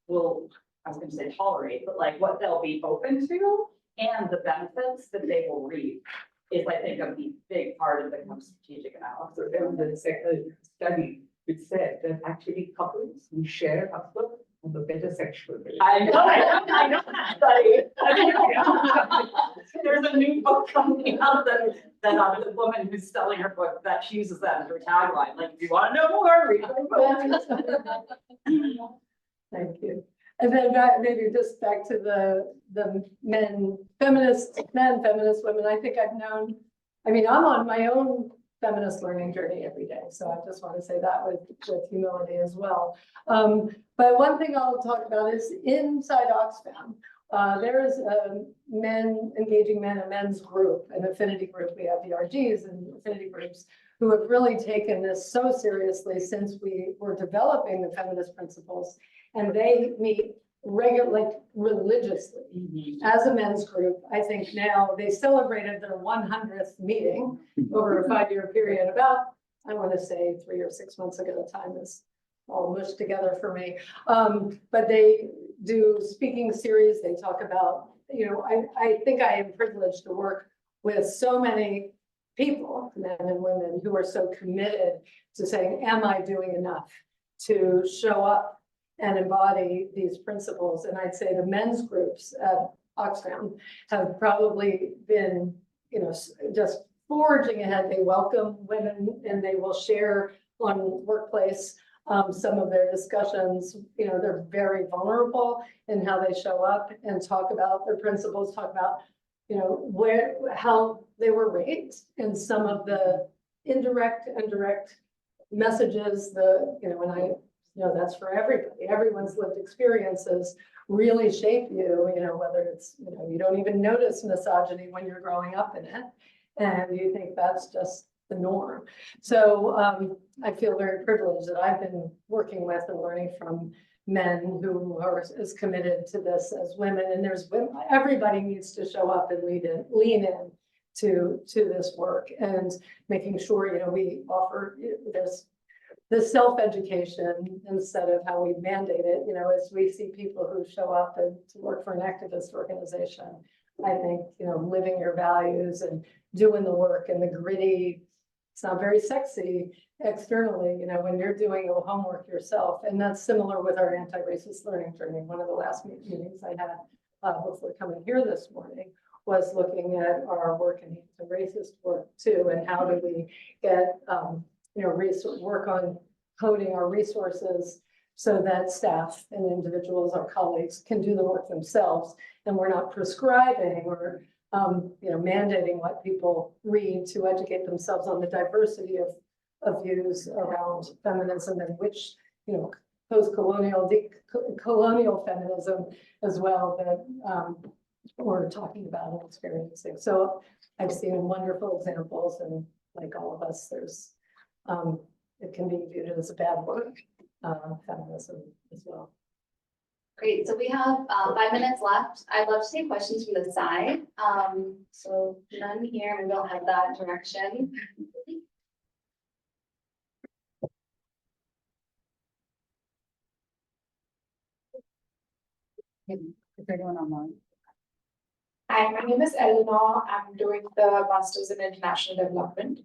Speaker 7: will, I was gonna say tolerate, but like what they'll be open to and the benefits that they will reap is, I think, a big part of the kind of strategic analysis.
Speaker 5: So there was a study which said that actually couples who share a husband have a better sexual relationship.
Speaker 7: I know that study. There's a new book coming out that the woman who's selling her book, that she uses that as her tagline, like, if you want to know more, read my book.
Speaker 2: Thank you. And then maybe just back to the feminist women, I think I've known, I'm on my own feminist learning journey every day. So I just want to say that with humility as well. But one thing I'll talk about is inside Oxfam, there is a engaging men, a men's group, an affinity group. We have VRGs and affinity groups who have really taken this so seriously since we were developing the feminist principles. And they meet regularly, religiously as a men's group. I think now they celebrated their 100th meeting over a 5-year period about, I want to say 3 or 6 months ago. Time is all mushed together for me. But they do speaking series. They talk about, I think I am privileged to work with so many people, men and women, who are so committed to saying, am I doing enough to show up and embody these principles? And I'd say the men's groups at Oxfam have probably been, just forging ahead. They welcome women and they will share on workplace some of their discussions. They're very vulnerable in how they show up and talk about their principles, talk about, how they were raised and some of the indirect and direct messages, that's for everybody. Everyone's lived experiences really shape you, whether it's, you don't even notice misogyny when you're growing up in it. And you think that's just the norm. So I feel very privileged that I've been working with and learning from men who are as committed to this as women. And everybody needs to show up and lean in to this work, and making sure, we offer this the self-education instead of how we mandate it, as we see people who show up to work for an activist organization. I think, living your values and doing the work and the gritty, it's not very sexy externally, when you're doing the homework yourself. And that's similar with our anti-racist learning journey. One of the last meetings I had before coming here this morning was looking at our work in anti-racist work too, and how do we get work on coding our resources so that staff and individuals, our colleagues, can do the work themselves, and we're not prescribing or mandating what people read to educate themselves on the diversity of views around feminism, and which post-colonial, colonial feminism as well that we're talking about and experiencing. So I've seen wonderful examples, and like all of us, there's it can be viewed as a bad word, feminism as well.
Speaker 1: Great, so we have 5 minutes left. I'd love to take questions from the side. So none here, maybe I'll head that direction.
Speaker 4: If they're going online.
Speaker 8: Hi, my name is Eleanor. I'm doing the Masters in International Development.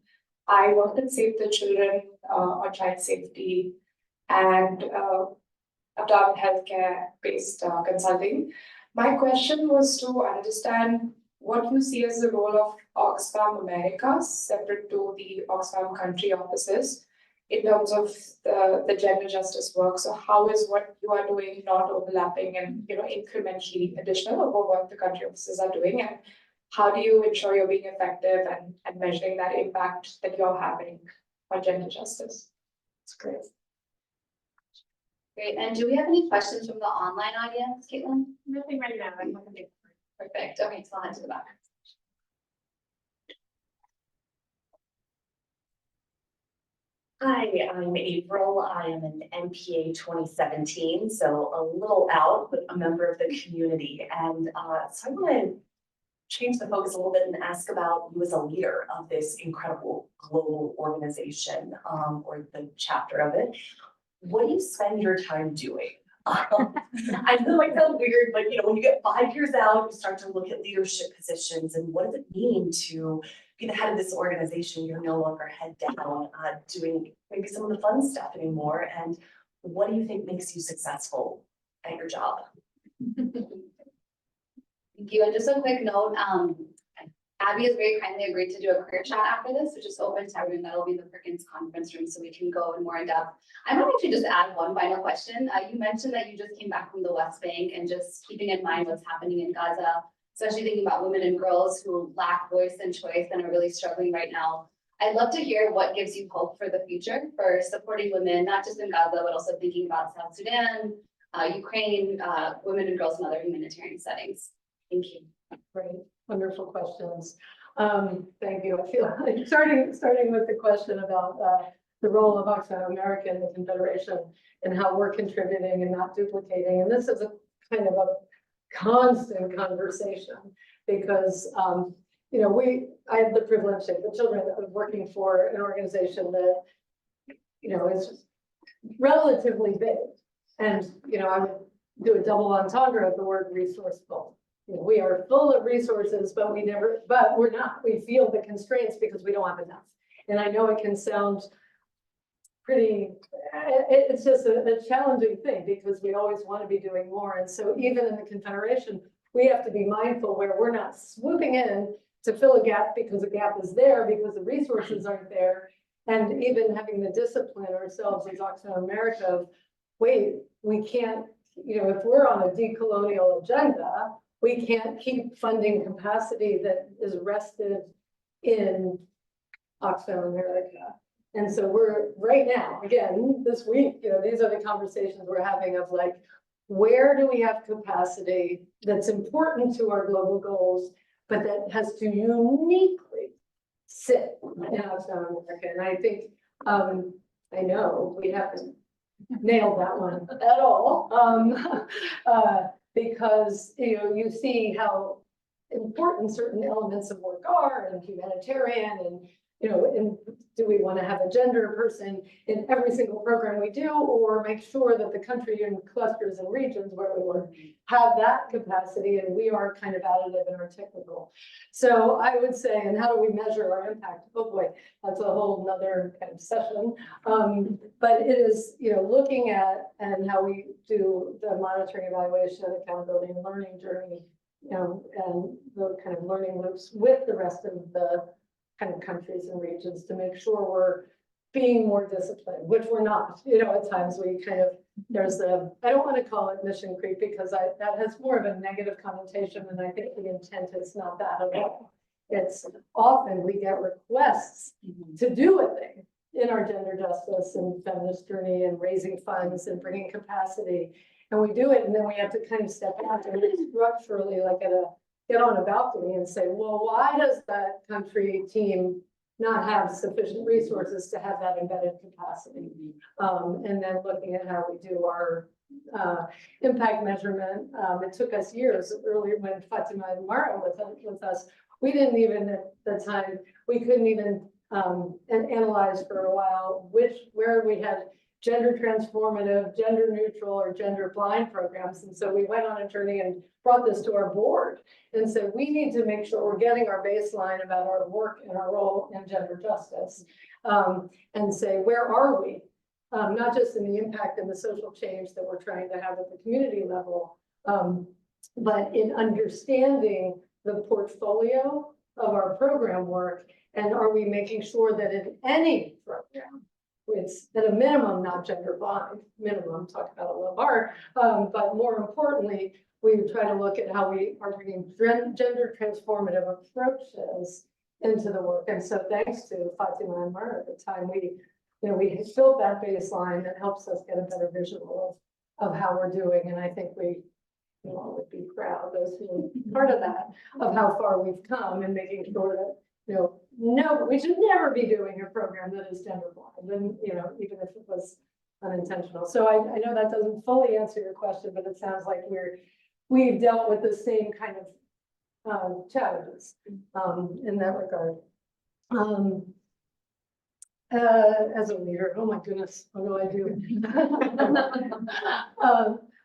Speaker 8: I work in Save the Children on child safety, and I've done healthcare-based consulting. My question was to understand what you see as the role of Oxfam America, separate to the Oxfam country offices, in terms of the gender justice work. So how is what you are doing not overlapping and incrementally additional over what the country offices are doing, and how do you ensure you're being effective and measuring that impact that you're having on gender justice? It's great.
Speaker 1: Great, and do we have any questions from the online audience, Caitlin?
Speaker 2: Nothing right now.
Speaker 1: Perfect, okay, so I'll head to the back.
Speaker 9: Hi, I'm April. I am an NPA 2017, so a little out, but a member of the community. And so I want to change the focus a little bit and ask about you as a leader of this incredible global organization, or the chapter of it. What do you spend your time doing? I know it sounds weird, but when you get 5 years out, you start to look at leadership positions and what does it mean to be the head of this organization? You're no longer head down, doing maybe some of the fun stuff anymore. And what do you think makes you successful at your job?
Speaker 1: Thank you. And just a quick note, Abby has very kindly agreed to do a career chat after this, which is open to everyone. That'll be in the Perkins conference room, so we can go in more in depth. I might actually just add one final question. You mentioned that you just came back from the West Bank, and just keeping in mind what's happening in Gaza, especially thinking about women and girls who lack voice and choice and are really struggling right now. I'd love to hear what gives you hope for the future for supporting women, not just in Gaza, but also thinking about South Sudan, Ukraine, women and girls in other humanitarian settings. Thank you.
Speaker 2: Great, wonderful questions. Thank you. I feel like starting with the question about the role of Oxfam America in the Confederation and how we're contributing and not duplicating. And this is a kind of a constant conversation because I have the privilege of the children of working for an organization that is relatively big. And I would do a double entendre of the word resourceful. We are full of resources, but we're not. We feel the constraints because we don't have enough. And I know it can sound pretty, it's just a challenging thing because we always want to be doing more. And so even in the Confederation, we have to be mindful where we're not swooping in to fill a gap because a gap is there because the resources aren't there. And even having the discipline ourselves as Oxfam America of, wait, we can't, if we're on a decolonial agenda, we can't keep funding capacity that is rested in Oxfam America. And so we're right now, again, this week, these are the conversations we're having of like, where do we have capacity that's important to our global goals, but that has to uniquely sit in Oxfam America? And I think, I know we haven't nailed that one at all. Because you see how important certain elements of work are and humanitarian and do we want to have a gender person in every single program we do, or make sure that the country and clusters and regions where we work have that capacity, and we are kind of additive in our technical. So I would say, and how do we measure our impact? Oh boy, that's a whole nother kind of session. But it is, looking at and how we do the monitoring, evaluation, accountability, and learning journey, and the kind of learning loops with the rest of the kind of countries and regions to make sure we're being more disciplined, which we're not. At times we kind of, I don't want to call it mission creep because that has more of a negative connotation, and I think the intent is not that at all. It's often we get requests to do a thing in our gender justice and feminist journey and raising funds and bringing capacity, and we do it, and then we have to kind of step back and structurally, like get on a balcony and say, well, why does that country team not have sufficient resources to have that embedded capacity? And then looking at how we do our impact measurement. It took us years earlier when Fatima and Mara was with us. We didn't even at the time, we couldn't even analyze for a while where we had gender transformative, gender neutral, or gender blind programs. And so we went on a journey and brought this to our board and said, we need to make sure we're getting our baseline about our work and our role in gender justice, and say, where are we? Not just in the impact and the social change that we're trying to have at the community level, but in understanding the portfolio of our program work. And are we making sure that in any program, it's at a minimum, not gender blind, minimum, talk about a low bar, but more importantly, we try to look at how we are bringing gender transformative approaches into the work. And so thanks to Fatima and Mara at the time, we built that baseline that helps us get a better visual of how we're doing. And I think we would be proud, those who are part of that, of how far we've come and making sure that, no, we should never be doing a program that is gender blind, and, you know, even if it was unintentional. So I know that doesn't fully answer your question, but it sounds like we've dealt with the same kind of challenges in that regard. As a leader, oh my goodness, what do I do?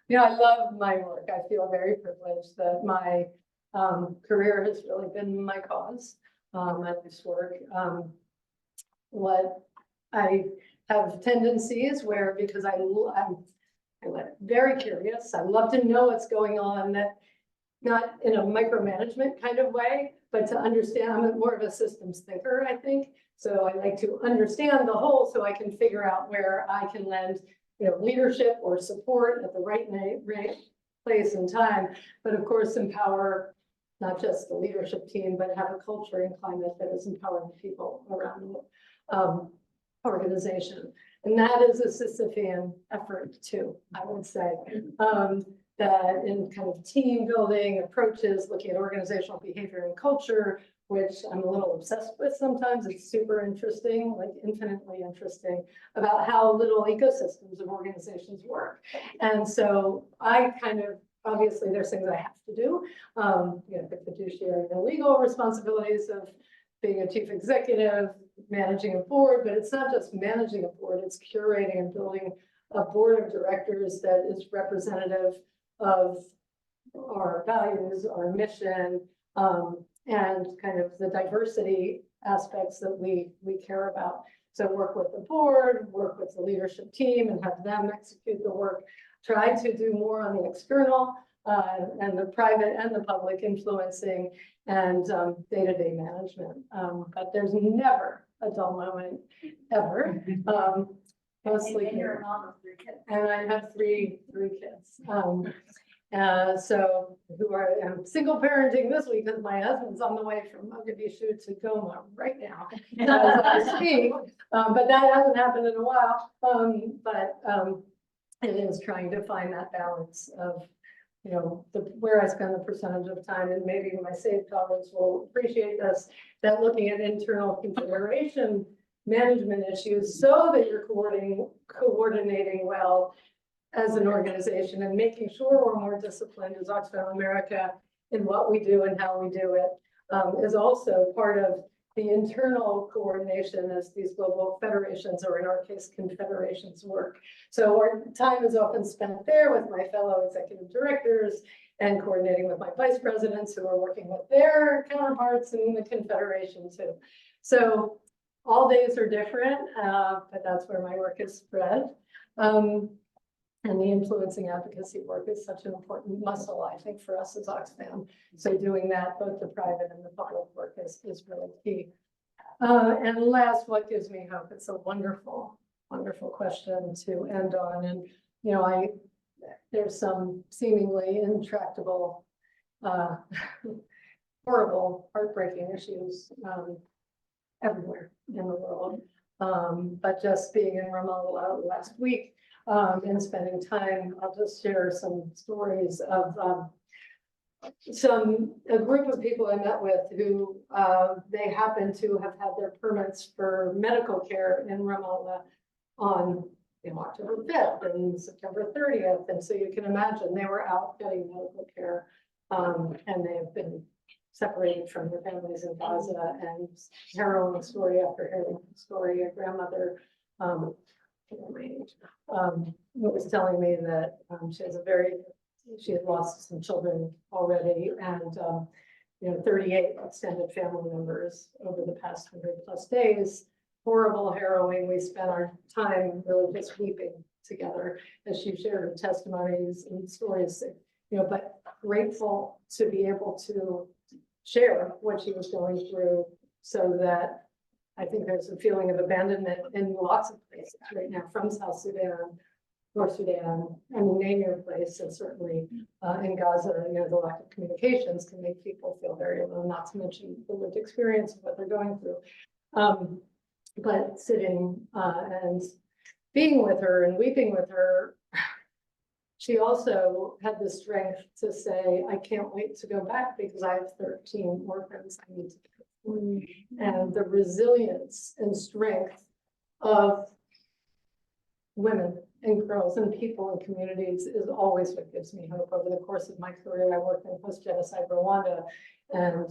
Speaker 2: Yeah, I love my work. I feel very privileged that my career has really been my cause, my life's work. What I have tendencies where, because I'm very curious, I love to know what's going on, that not in a micromanagement kind of way, but to understand. I'm more of a systems thinker, I think. So I like to understand the whole so I can figure out where I can lend, you know, leadership or support at the right place and time. But of course, empower not just the leadership team, but have a culture and climate that is empowering people around the organization. And that is a Sisyphean effort too, I would say. That in kind of team building approaches, looking at organizational behavior and culture, which I'm a little obsessed with sometimes. It's super interesting, like infinitely interesting, about how little ecosystems of organizations work. And so I kind of, obviously there's things I have to do, you know, the fiduciary and legal responsibilities of being a chief executive, managing a board, but it's not just managing a board, it's curating and building a board of directors that is representative of our values, our mission, and kind of the diversity aspects that we care about. So work with the board, work with the leadership team and have them execute the work. Try to do more on the external and the private and the public influencing and day-to-day management. But there's never a dull moment, ever. Mostly.
Speaker 7: And you're a mom of 3 kids.
Speaker 2: And I have three kids. So I'm single parenting this week because my husband's on the way from Mogadishu to Goma right now as I speak. But that hasn't happened in a while. It is trying to find that balance of, you know, where I spend the percentage of time, and maybe my SAVE colleagues will appreciate this, that looking at internal configuration management issues so that you're coordinating well as an organization and making sure we're more disciplined as Oxfam America in what we do and how we do it, is also part of the internal coordination as these global federations, or in our case, confederations, work. So our time is often spent there with my fellow executive directors and coordinating with my vice presidents who are working with their counterparts in the confederation too. So all days are different, but that's where my work is spread. And the influencing advocacy work is such an important muscle, I think, for us as Oxfam. So doing that, both the private and the public work is really key. And last, what gives me hope? It's a wonderful, wonderful question to end on. And, you know, there's some seemingly intractable, horrible, heartbreaking issues everywhere in the world. But just being in Ramallah last week, and spending time, I'll just share some stories of a group of people I met with who they happen to have had their permits for medical care in Ramallah on October 5th and September 30th. And so you can imagine they were out getting medical care, and they have been separated from their families in Gaza, and harrowing story after harrowing story. A grandmother, was telling me that she had lost some children already, and 38 extended family members over the past 100+ days. Horrible, harrowing. We spent our time really just weeping together as she shared her testimonies and stories, but grateful to be able to share what she was going through, so that I think there's a feeling of abandonment in lots of places right now, from South Sudan, North Sudan, name your place, and certainly in Gaza, the lack of communications can make people feel very alone, not to mention the lived experience of what they're going through. But sitting and being with her and weeping with her, she also had the strength to say, I can't wait to go back because I have 13 orphans I need to and the resilience and strength of women and girls and people and communities is always what gives me hope. Over the course of my career, I worked in post-genocide Rwanda and,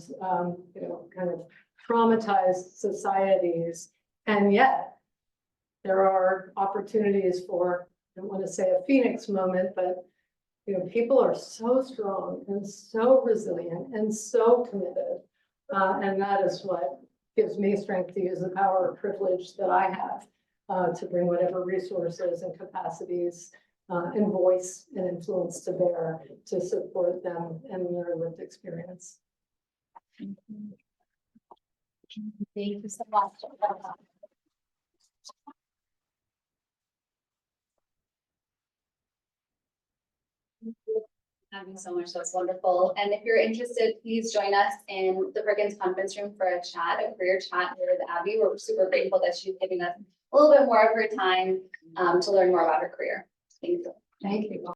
Speaker 2: kind of traumatized societies. And yet there are opportunities for, I don't want to say a phoenix moment, but people are so strong and so resilient and so committed. And that is what gives me strength to use the power or privilege that I have to bring whatever resources and capacities and voice and influence to bear to support them and their lived experience.
Speaker 1: Thank you so much. Thank you so much. That's wonderful. And if you're interested, please join us in the Perkins conference room for a career chat here with Abby. We're super grateful that she's giving us a little bit more of her time to learn more about her career. Thank you.
Speaker 2: Thank you.